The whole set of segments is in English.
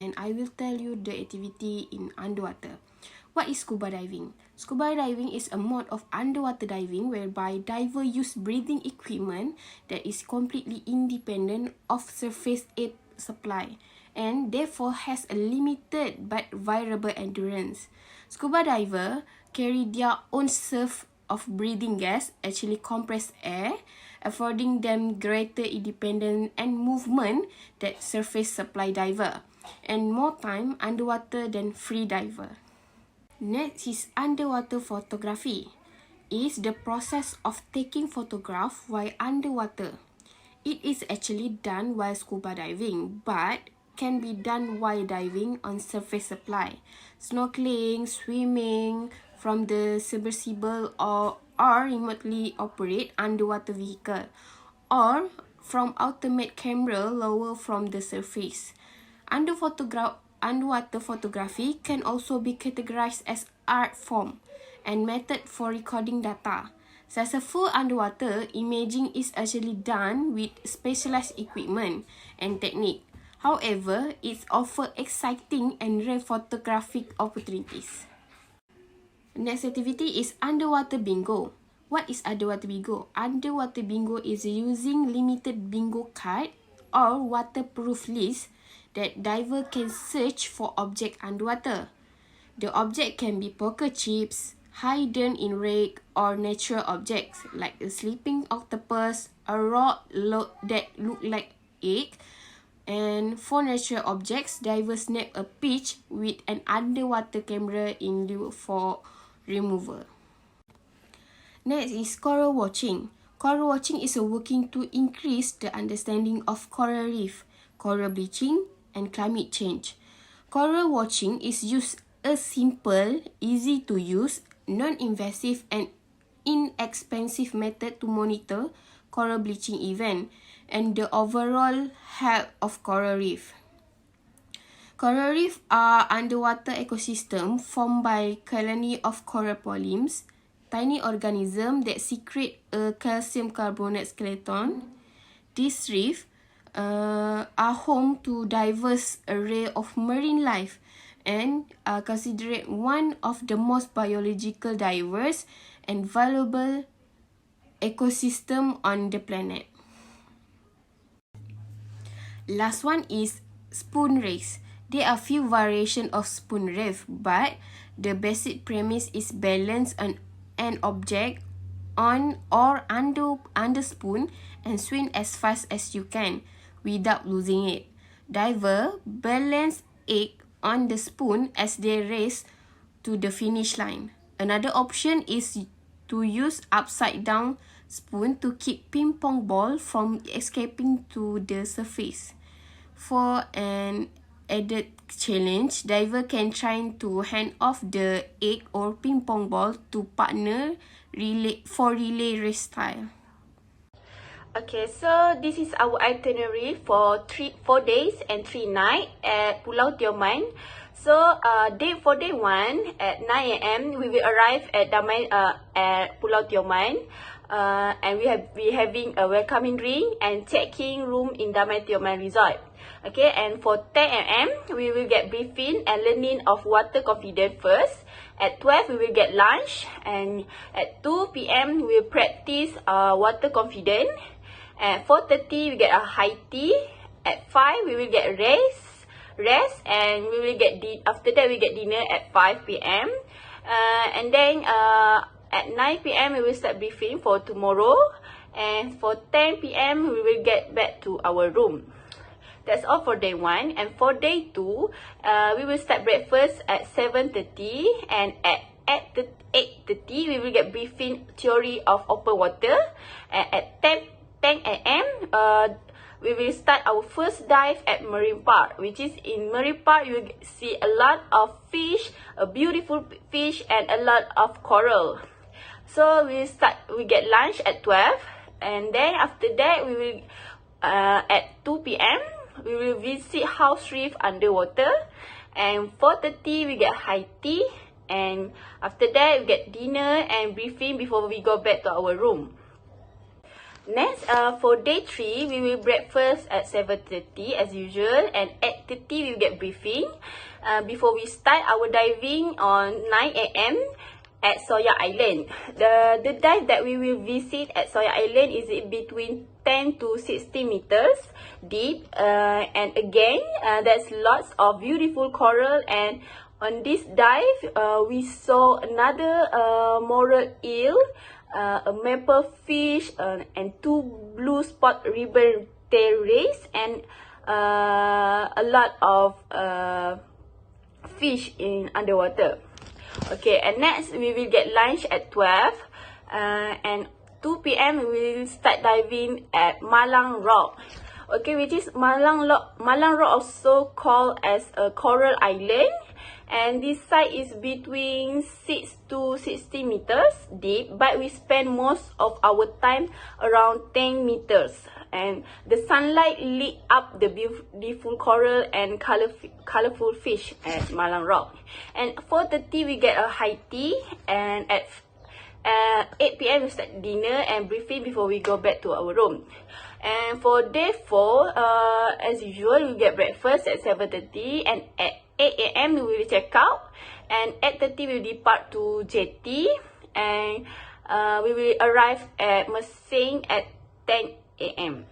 and I will tell you the activity in underwater. What is scuba diving? Scuba diving is a mode of underwater diving whereby divers use breathing equipment that is completely independent of surface air supply and therefore has a limited but variable endurance. Scuba divers carry their own surf of breathing gas, actually compressed air, affording them greater independence and movement that surface supply diver, and more time underwater than free diver. Next is underwater photography. Is the process of taking photograph while underwater. It is actually done while scuba diving, but can be done while diving on surface supply, snorkeling, swimming from the submersible or remotely operate underwater vehicle, or from ultimate camera lower from the surface. Underwater photography can also be categorized as art form and method for recording data. Successful underwater imaging is actually done with specialized equipment and technique. However, it offers exciting and rare photographic opportunities. Next activity is underwater bingo. What is underwater bingo? Underwater bingo is using limited bingo card or waterproof list that diver can search for object underwater. The object can be poker chips, hidden in wreck, or natural objects like a sleeping octopus, a rock that look like egg, and for natural objects, divers snap a pitch with an underwater camera in lieu for removal. Next is coral watching. Coral watching is working to increase the understanding of coral reef, coral bleaching, and climate change. Coral watching is used a simple, easy to use, non-invasive and inexpensive method to monitor coral bleaching event and the overall health of coral reef. Coral reef are underwater ecosystem formed by colony of coral polyps, tiny organisms that secrete a calcium carbonate skeleton. These reefs are home to diverse array of marine life and are considered one of the most biological diverse and valuable ecosystem on the planet. Last one is spoon race. There are few variations of spoon race, but the basic premise is balance an object on or under spoon and swim as fast as you can without losing it. Diver balance egg on the spoon as they race to the finish line. Another option is to use upside down spoon to keep ping pong ball from escaping to the surface. For an added challenge, diver can try to hand off the egg or ping pong ball to partner relay race style. Okay, so this is our itinerary for 4 days and 3 nights at Pulau Tioman. So, for day 1 at 9 a.m. we will arrive at at Pulau Tioman, and we having a welcoming drink and check-in room in Damai Tioman Resort. Okay, and for 10 a.m. we will get briefing and learning of water confidence first. At 12 we will get lunch, and at 2 p.m. we will practice water confidence. At 4:30 we get a high tea. At 5 we will get rest, and we will get after that we get dinner at 5 p.m. And then at 9 p.m. we will start briefing for tomorrow, and for 10 p.m. we will get back to our room. That's all for day 1. And for day 2, we will start breakfast at 7:30, and at 8:30 we will get briefing theory of open water. And at 10 a.m. We will start our first dive at Marine Park, which is in Marine Park you will see a lot of fish, a beautiful fish, and a lot of coral. So we get lunch at 12, and then after that we will at 2 p.m. we will visit house reef underwater, and 4:30 we get high tea, and after that we get dinner and briefing before we go back to our room. Next, for day 3, we will breakfast at 7:30 as usual, and 8:30 we will get briefing. Before we start our diving on 9 a.m. at Sawyer Island. The dive that we will visit at Sawyer Island is between 10 to 60 meters deep, and again, there's lots of beautiful coral, and on this dive, we saw another moral eel, a maple fish, and 2 blue spot ribbon tail rays, and a lot of fish in underwater. Okay, and next we will get lunch at 12, and 2 p.m. we will start diving at Malang Rock. Okay, which is Malang Rock also called as a coral island, and this site is between 6 to 60 meters deep, but we spend most of our time around 10 meters, and the sunlight lit up the beautiful coral and colorful fish at Malang Rock. And 4:30 we get a high tea, and at 8 p.m. we start dinner and briefing before we go back to our room. And for day 4, as usual, we get breakfast at 7:30, and at 8 a.m. we will check out, and 8:30 we will depart to jetty, and we will arrive at Mersing at 10 a.m.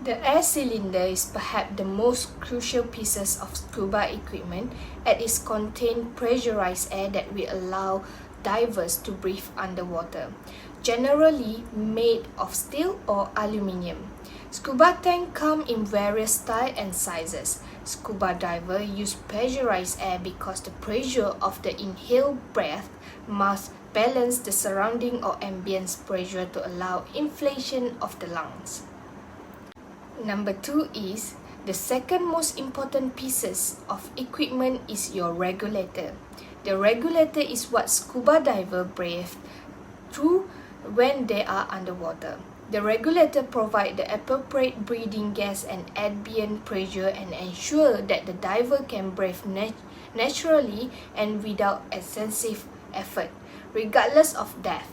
The air cylinder is perhaps the most crucial pieces of scuba equipment, as it contains pressurized air that will allow divers to breathe underwater, generally made of steel or aluminium. Scuba tank come in various styles and sizes. Scuba diver use pressurized air because the pressure of the inhaled breath must balance the surrounding or ambient pressure to allow inflation of the lungs. Number 2 is the second most important pieces of equipment is your regulator. The regulator is what scuba diver breathe through when they are underwater. The regulator provides the appropriate breathing gas and ambient pressure and ensure that the diver can breathe naturally and without excessive effort, regardless of depth.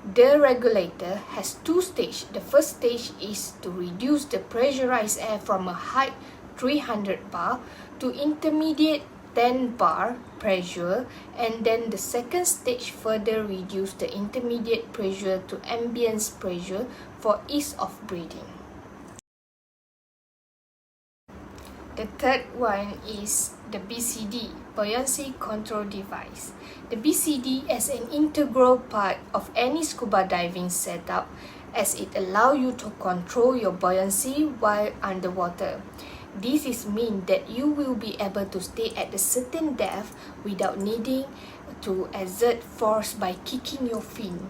The regulator has 2 stages. The first stage is to reduce the pressurized air from a high 300 bar to intermediate 10 bar pressure, and then the second stage further reduce the intermediate pressure to ambient pressure for ease of breathing. The third one is the BCD, Buoyancy Control Device. The BCD is an integral part of any scuba diving setup, as it allows you to control your buoyancy while underwater. This is mean that you will be able to stay at a certain depth without needing to exert force by kicking your fin.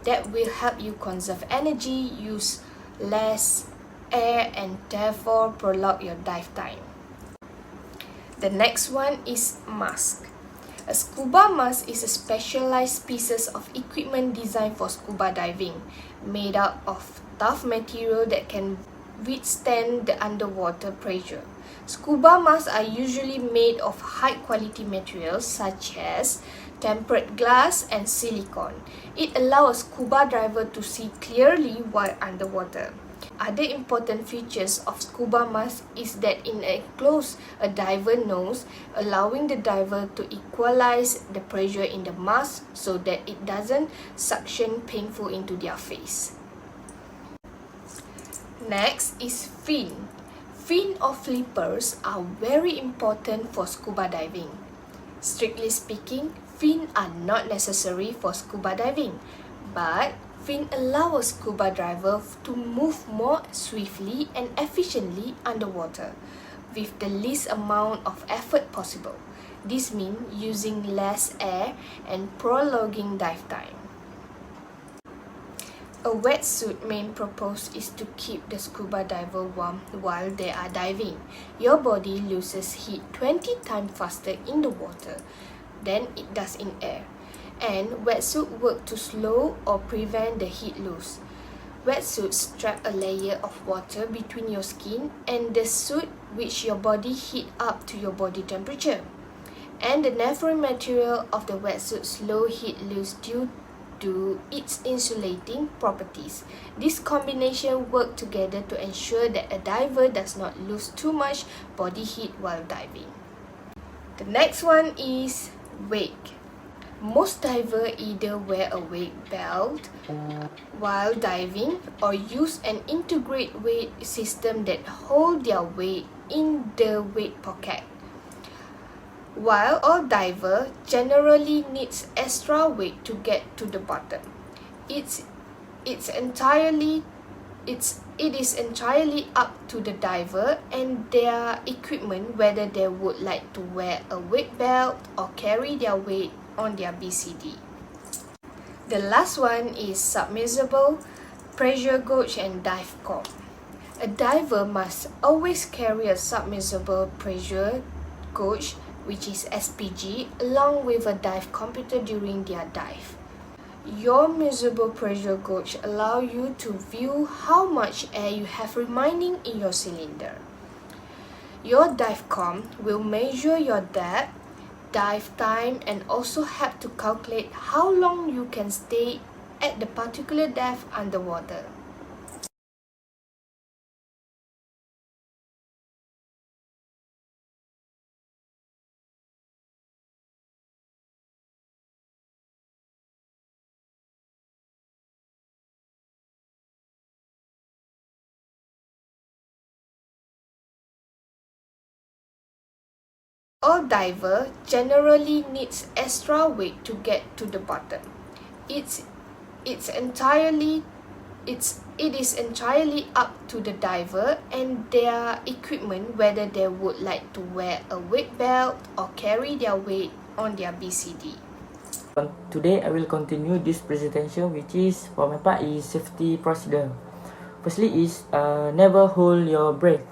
That will help you conserve energy, use less air, and therefore prolong your dive time. The next one is mask. A scuba mask is a specialized piece of equipment designed for scuba diving, made up of tough material that can withstand the underwater pressure. Scuba masks are usually made of high quality materials such as tempered glass and silicone. It allows a scuba diver to see clearly while underwater. Other important features of scuba mask is that it encloses a diver nose, allowing the diver to equalize the pressure in the mask so that it doesn't suction painful into their face. Next is fin. Fin or flippers are very important for scuba diving. Strictly speaking, fin are not necessary for scuba diving, but fin allow a scuba diver to move more swiftly and efficiently underwater with the least amount of effort possible. This means using less air and prolonging dive time. A wetsuit main purpose is to keep the scuba diver warm while they are diving. Your body loses heat 20 times faster in the water than it does in air, and wetsuit work to slow or prevent the heat loss. Wetsuits strap a layer of water between your skin and the suit, which your body heat up to your body temperature. And the nephrin material of the wetsuit slow heat loss due to its insulating properties. This combination work together to ensure that a diver does not lose too much body heat while diving. The next one is wake. Most divers either wear a weight belt while diving or use an integrated weight system that hold their weight in the weight pocket. While all diver generally needs extra weight to get to the bottom, it is entirely up to the diver and their equipment whether they would like to wear a weight belt or carry their weight on their BCD. The last one is submersible, pressure gauge and dive core. A diver must always carry a submersible pressure gauge, which is SPG, along with a dive computer during their dive. Your measurable pressure gauge allows you to view how much air you have remaining in your cylinder. Your dive com will measure your depth, dive time, and also help to calculate how long you can stay at the particular depth underwater. All diver generally needs extra weight to get to the bottom. It is entirely up to the diver and their equipment whether they would like to wear a weight belt or carry their weight on their BCD. Today I will continue this presentation, which is for my part is safety procedure. Firstly is never hold your breath.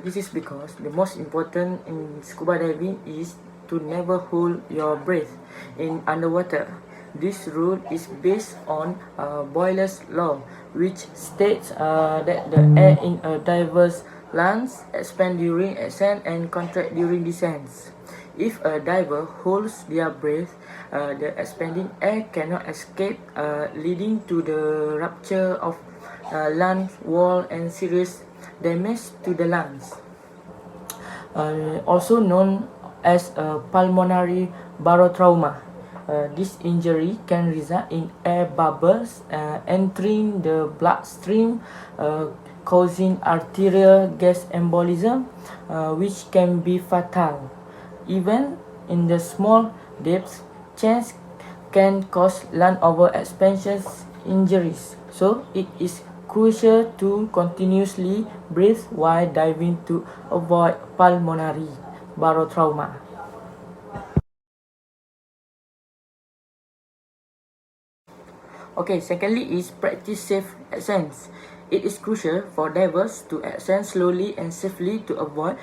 This is because the most important in scuba diving is to never hold your breath in underwater. This rule is based on Boyle's law, which states that the air in a diver's lungs expand during ascent and contract during descent. If a diver holds their breath, the expanding air cannot escape, leading to the rupture of lung wall and serious damage to the lungs. Also known as pulmonary barotrauma. This injury can result in air bubbles entering the bloodstream, causing arterial gas embolism, which can be fatal. Even in the small depths, chance can cause lung overexpansion injuries. So it is crucial to continuously breathe while diving to avoid pulmonary barotrauma. Okay, secondly is practice safe ascents. It is crucial for divers to ascend slowly and safely to avoid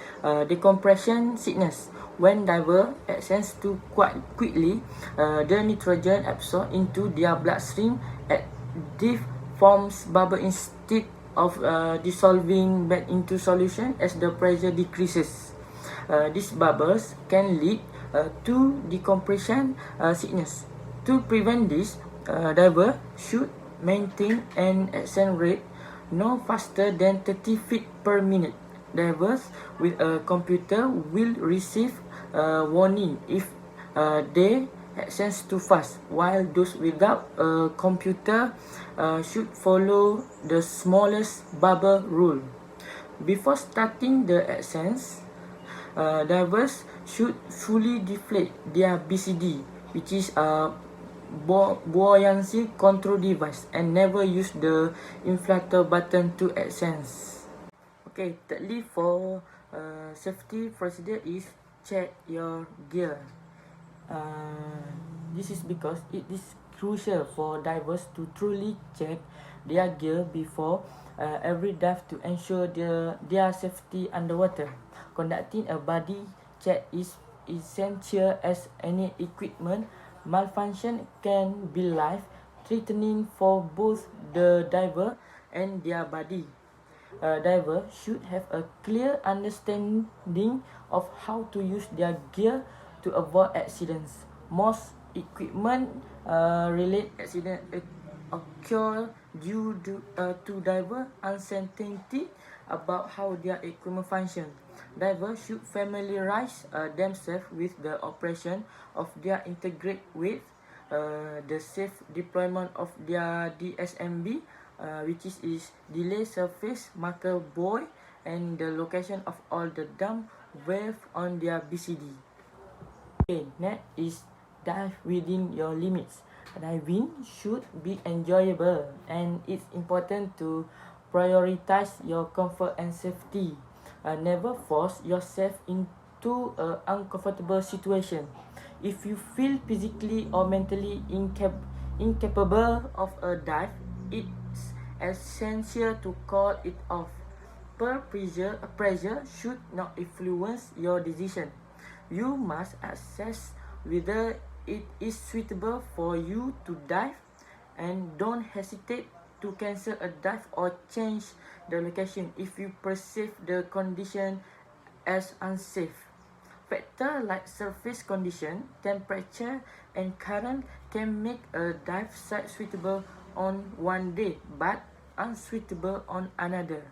decompression sickness. When diver ascends too quite quickly, the nitrogen absorbed into their bloodstream at deep forms bubble instead of dissolving back into solution as the pressure decreases. These bubbles can lead to decompression sickness. To prevent this, diver should maintain an ascent rate no faster than 30 feet per minute. Divers with a computer will receive a warning if they ascend too fast, while those without a computer should follow the smallest bubble rule. Before starting the ascents, divers should fully deflate their BCD, which is a buoyancy control device, and never use the inflator button to ascend. Okay, thirdly for safety procedure is check your gear. This is because it is crucial for divers to truly check their gear before every dive to ensure their safety underwater. Conducting a body check is essential as any equipment malfunction can be life-threatening for both the diver and their body. Diver should have a clear understanding of how to use their gear to avoid accidents. Most equipment related accident occur due to diver uncertainty about how their equipment function. Divers should familiarize themselves with the operation of their integrate with the safe deployment of their DSMB, which is delay surface marker buoy, and the location of all the dump wave on their BCD. Okay, next is dive within your limits. Diving should be enjoyable, and it's important to prioritize your comfort and safety. Never force yourself into an uncomfortable situation. If you feel physically or mentally incapable of a dive, it's essential to call it off. Pressure should not influence your decision. You must assess whether it is suitable for you to dive, and don't hesitate to cancel a dive or change the location if you perceive the condition as unsafe. Factors like surface condition, temperature, and current can make a dive site suitable on one day but unsuitable on another.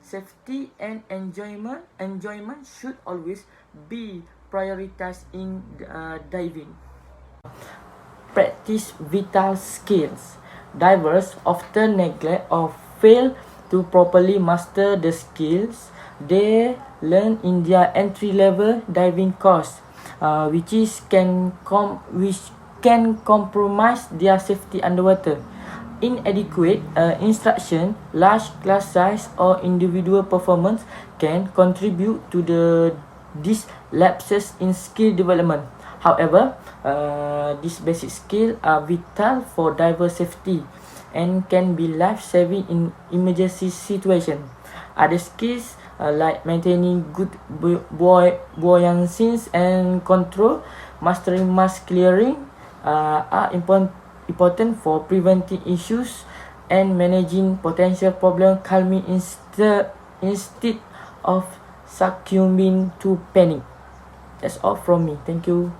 Safety and enjoyment should always be prioritized in diving. Practice vital skills. Divers often neglect or fail to properly master the skills they learn in their entry-level diving course, which can compromise their safety underwater. Inadequate instruction, large class size, or individual performance can contribute to these lapses in skill development. However, these basic skills are vital for diver safety and can be life-saving in emergency situations. Other skills like maintaining good buoyancy and control, mastering mass clearing, are important for preventing issues and managing potential problems calmly instead of succumbing to panic. That's all from me. Thank you.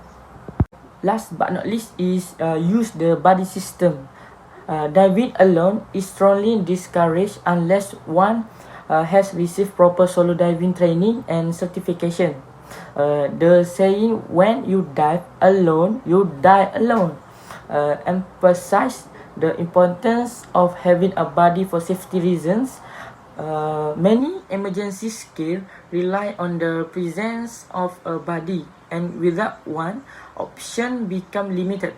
Last but not least is use the buddy system. Diving alone is strongly discouraged unless one has received proper solo diving training and certification. The saying, when you dive alone, you die alone, emphasize the importance of having a buddy for safety reasons. Many emergency skills rely on the presence of a buddy, and without one, options become limited.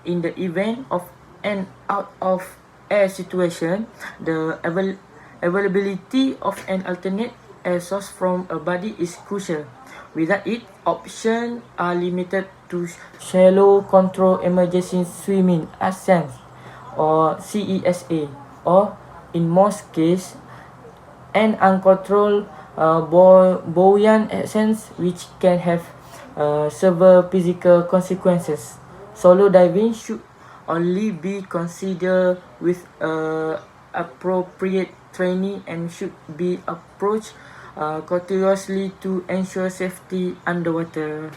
In the event of an out-of-air situation, the availability of an alternate air source from a buddy is crucial. Without it, options are limited to shallow control emergency swimming ascent or CESA, or in most cases, an uncontrolled buoyant ascent, which can have severe physical consequences. Solo diving should only be considered with appropriate training and should be approached cautiously to ensure safety underwater.